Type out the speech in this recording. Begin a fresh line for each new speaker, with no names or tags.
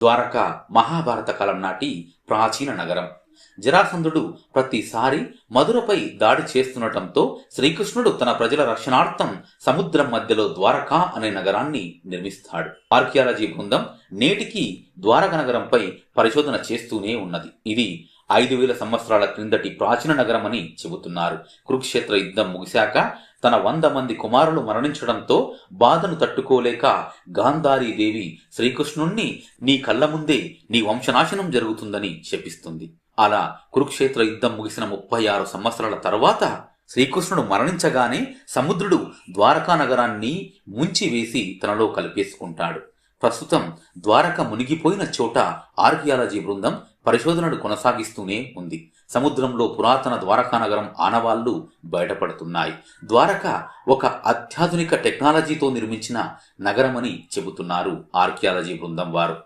ద్వారక మహాభారత కాలం నాటి ప్రాచీన నగరం. జరాసంధుడు ప్రతిసారి మధురపై దాడి చేస్తుండటంతో శ్రీకృష్ణుడు తన ప్రజల రక్షణార్థం సముద్రం మధ్యలో ద్వారకా అనే నగరాన్ని నిర్మిస్తాడు. ఆర్కియాలజీ బృందం నేటికి ద్వారక నగరంపై పరిశోధన చేస్తూనే ఉన్నది. ఇది 5000 సంవత్సరాల క్రిందటి ప్రాచీన నగరమని చెబుతున్నారు. కురుక్షేత్ర యుద్ధం ముగిశాక తన 100 మంది కుమారులు మరణించడంతో బాధను తట్టుకోలేక గాంధారీదేవి శ్రీకృష్ణుణ్ణి నీ కళ్ళ ముందే నీ వంశనాశనం జరుగుతుందని శపిస్తుంది. అలా కురుక్షేత్ర యుద్ధం ముగిసిన 36 సంవత్సరాల తర్వాత శ్రీకృష్ణుడు మరణించగానే సముద్రుడు ద్వారకా నగరాన్ని ముంచివేసి తనలో కలిపేసుకుంటాడు. ప్రస్తుతం ద్వారక మునిగిపోయిన చోట ఆర్కియాలజీ బృందం పరిశోధనలు కొనసాగిస్తూనే ఉంది. సముద్రంలో పురాతన ద్వారకా నగరం ఆనవాళ్లు బయటపడుతున్నాయి. ద్వారక ఒక అత్యాధునిక టెక్నాలజీతో నిర్మించిన నగరమని చెబుతున్నారు ఆర్కియాలజీ బృందం వారు.